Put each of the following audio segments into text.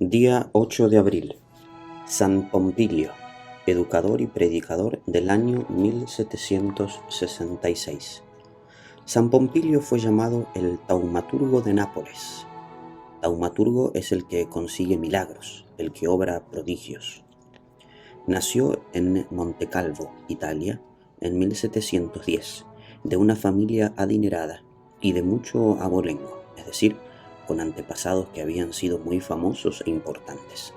Día 8 de abril. San Pompilio, educador y predicador del año 1766. San Pompilio fue llamado el taumaturgo de Nápoles. Taumaturgo es el que consigue milagros, el que obra prodigios. Nació en Montecalvo, Italia, en 1710, de una familia adinerada y de mucho abolengo, es decir, con antepasados que habían sido muy famosos e importantes.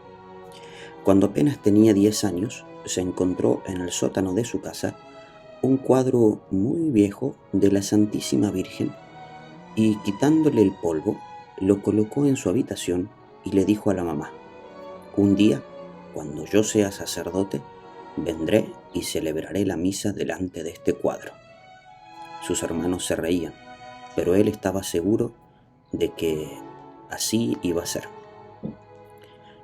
Cuando apenas tenía 10 años, se encontró en el sótano de su casa un cuadro muy viejo de la Santísima Virgen y, quitándole el polvo, lo colocó en su habitación y le dijo a la mamá: «Un día, cuando yo sea sacerdote, vendré y celebraré la misa delante de este cuadro». Sus hermanos se reían, pero él estaba seguro de que así iba a ser.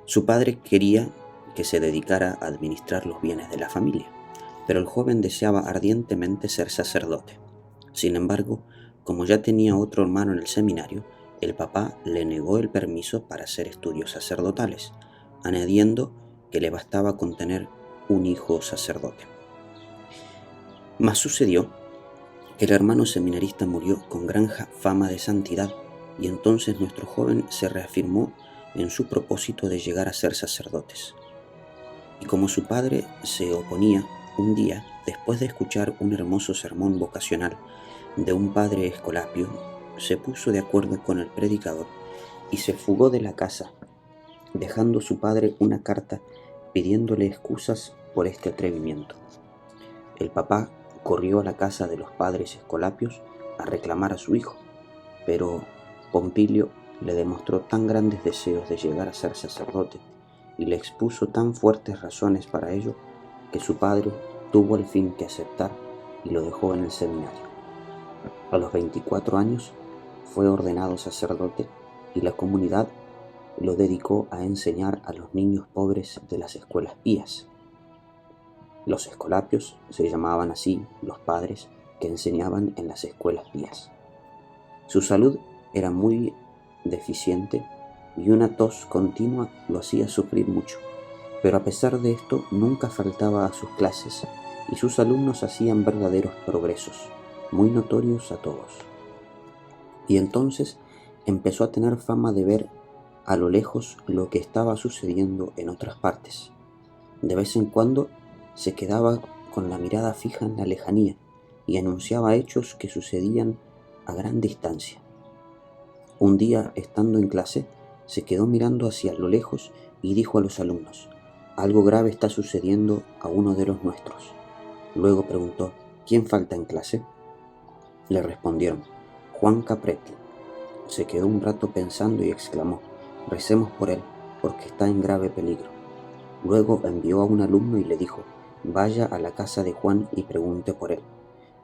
Su padre quería que se dedicara a administrar los bienes de la familia, pero el joven deseaba ardientemente ser sacerdote. Sin embargo, como ya tenía otro hermano en el seminario, el papá le negó el permiso para hacer estudios sacerdotales, añadiendo que le bastaba con tener un hijo sacerdote. Mas sucedió que el hermano seminarista murió con gran fama de santidad, y entonces nuestro joven se reafirmó en su propósito de llegar a ser sacerdotes. Y como su padre se oponía, un día, después de escuchar un hermoso sermón vocacional de un padre escolapio, se puso de acuerdo con el predicador y se fugó de la casa, dejando a su padre una carta pidiéndole excusas por este atrevimiento. El papá corrió a la casa de los padres escolapios a reclamar a su hijo, pero Pompilio le demostró tan grandes deseos de llegar a ser sacerdote y le expuso tan fuertes razones para ello que su padre tuvo al fin que aceptar y lo dejó en el seminario. A los 24 años fue ordenado sacerdote y la comunidad lo dedicó a enseñar a los niños pobres de las escuelas pías. Los escolapios se llamaban así los padres que enseñaban en las escuelas pías. Su salud era muy deficiente y una tos continua lo hacía sufrir mucho, pero a pesar de esto nunca faltaba a sus clases y sus alumnos hacían verdaderos progresos, muy notorios a todos. Y entonces empezó a tener fama de ver a lo lejos lo que estaba sucediendo en otras partes. De vez en cuando se quedaba con la mirada fija en la lejanía y anunciaba hechos que sucedían a gran distancia. Un día, estando en clase, se quedó mirando hacia lo lejos y dijo a los alumnos: «Algo grave está sucediendo a uno de los nuestros». Luego preguntó: «¿Quién falta en clase?». Le respondieron: «Juan Capretti». Se quedó un rato pensando y exclamó: «Recemos por él, porque está en grave peligro». Luego envió a un alumno y le dijo: «Vaya a la casa de Juan y pregunte por él».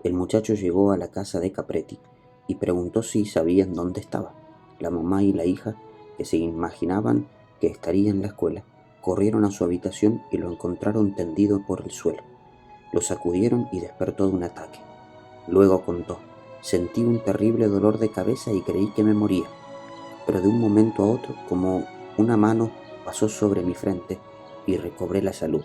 El muchacho llegó a la casa de Capretti y preguntó si sabían dónde estaba. La mamá y la hija, que se imaginaban que estaría en la escuela, corrieron a su habitación y lo encontraron tendido por el suelo. Lo sacudieron y despertó de un ataque. Luego contó: «Sentí un terrible dolor de cabeza y creí que me moría, pero de un momento a otro, como una mano pasó sobre mi frente y recobré la salud».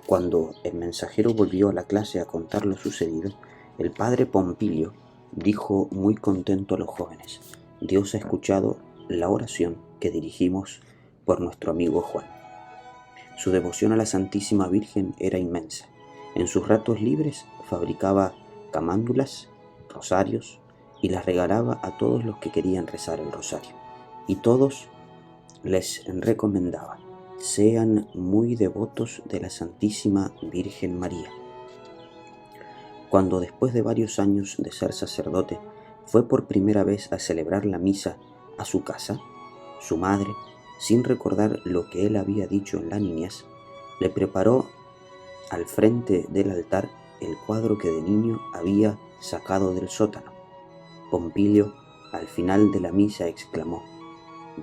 Cuando el mensajero volvió a la clase a contar lo sucedido, el padre Pompilio dijo muy contento a los jóvenes: «Dios ha escuchado la oración que dirigimos por nuestro amigo Juan». Su devoción a la Santísima Virgen era inmensa. En sus ratos libres fabricaba camándulas, rosarios, y las regalaba a todos los que querían rezar el rosario. Y todos les recomendaba: «Sean muy devotos de la Santísima Virgen María». Cuando, después de varios años de ser sacerdote, fue por primera vez a celebrar la misa a su casa, su madre, sin recordar lo que él había dicho en la niñez, le preparó al frente del altar el cuadro que de niño había sacado del sótano. Pompilio, al final de la misa, exclamó: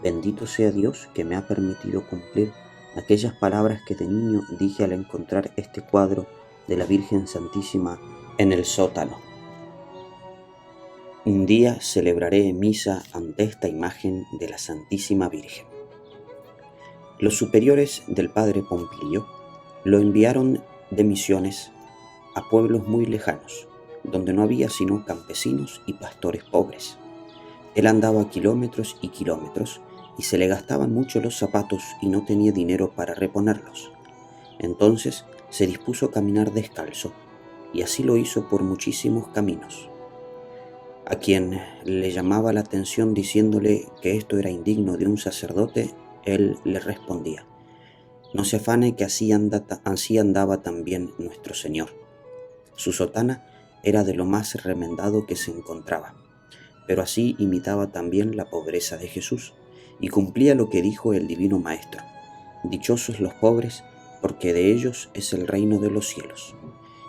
«Bendito sea Dios que me ha permitido cumplir aquellas palabras que de niño dije al encontrar este cuadro de la Virgen Santísima en el sótano. Un día celebraré misa ante esta imagen de la Santísima Virgen». Los superiores del padre Pompilio lo enviaron de misiones a pueblos muy lejanos, donde no había sino campesinos y pastores pobres. Él andaba kilómetros y kilómetros y se le gastaban mucho los zapatos y no tenía dinero para reponerlos. Entonces se dispuso a caminar descalzo, y así lo hizo por muchísimos caminos. A quien le llamaba la atención diciéndole que esto era indigno de un sacerdote, él le respondía: no se afane, que así andaba también nuestro Señor. Su sotana era de lo más remendado que se encontraba, pero así imitaba también la pobreza de Jesús, y cumplía lo que dijo el divino Maestro: dichosos los pobres, porque de ellos es el reino de los cielos.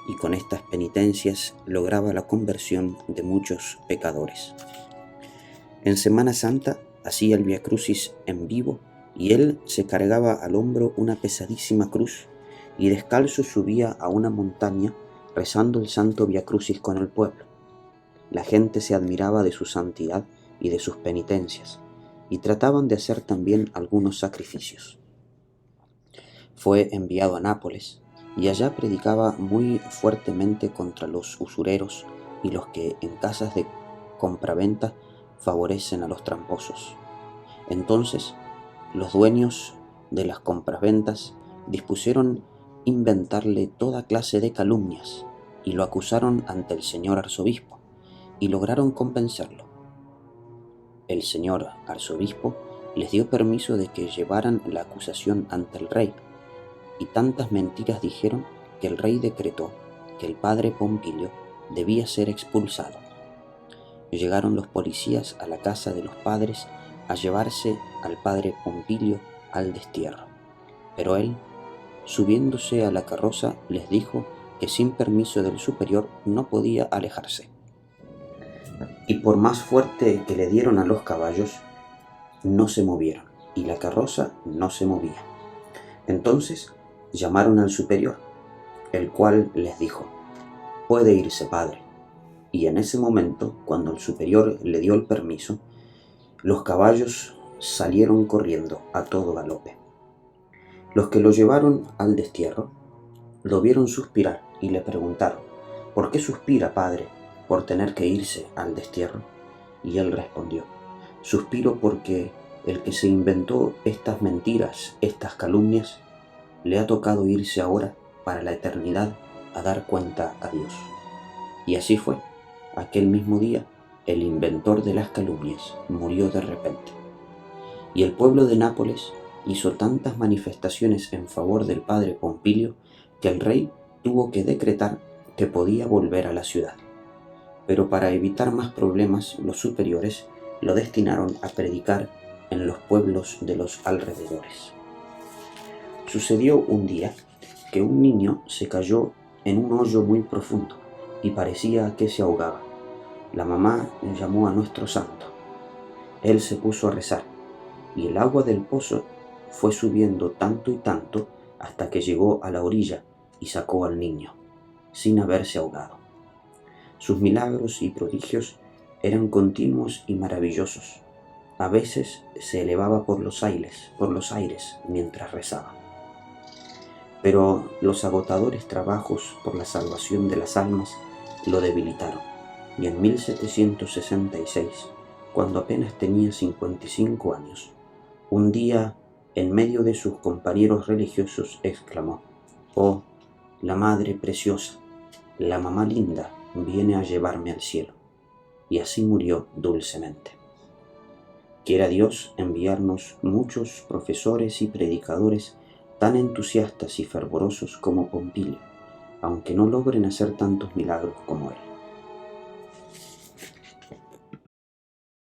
Y con estas penitencias lograba la conversión de muchos pecadores. En Semana Santa hacía el Viacrucis en vivo, y él se cargaba al hombro una pesadísima cruz y descalzo subía a una montaña rezando el santo Viacrucis con el pueblo. La gente se admiraba de su santidad y de sus penitencias, y trataban de hacer también algunos sacrificios. Fue enviado a Nápoles, y allá predicaba muy fuertemente contra los usureros y los que en casas de compraventa favorecen a los tramposos. Entonces los dueños de las compraventas dispusieron inventarle toda clase de calumnias y lo acusaron ante el señor arzobispo y lograron convencerlo. El señor arzobispo les dio permiso de que llevaran la acusación ante el rey, y tantas mentiras dijeron que el rey decretó que el padre Pompilio debía ser expulsado. Llegaron los policías a la casa de los padres a llevarse al padre Pompilio al destierro, pero él, subiéndose a la carroza, les dijo que sin permiso del superior no podía alejarse. Y por más fuerte que le dieron a los caballos, no se movieron, y la carroza no se movía. Entonces llamaron al superior, el cual les dijo: puede irse, padre. Y en ese momento, cuando el superior le dio el permiso, los caballos salieron corriendo a todo galope. Los que lo llevaron al destierro lo vieron suspirar y le preguntaron: ¿por qué suspira, padre, por tener que irse al destierro? Y él respondió: suspiro porque el que se inventó estas mentiras, estas calumnias, le ha tocado irse ahora para la eternidad a dar cuenta a Dios. Y así fue. Aquel mismo día, el inventor de las calumnias murió de repente. Y el pueblo de Nápoles hizo tantas manifestaciones en favor del padre Pompilio que el rey tuvo que decretar que podía volver a la ciudad. Pero para evitar más problemas, los superiores lo destinaron a predicar en los pueblos de los alrededores. Sucedió un día que un niño se cayó en un hoyo muy profundo y parecía que se ahogaba. La mamá llamó a nuestro santo. Él se puso a rezar, y el agua del pozo fue subiendo tanto y tanto hasta que llegó a la orilla y sacó al niño, sin haberse ahogado. Sus milagros y prodigios eran continuos y maravillosos. A veces se elevaba por los aires mientras rezaba. Pero los agotadores trabajos por la salvación de las almas lo debilitaron, y en 1766, cuando apenas tenía 55 años, un día, en medio de sus compañeros religiosos, exclamó: «Oh, la Madre Preciosa, la Mamá Linda, viene a llevarme al cielo», y así murió dulcemente. Quiera Dios enviarnos muchos profesores y predicadores tan entusiastas y fervorosos como Pompilio, aunque no logren hacer tantos milagros como él.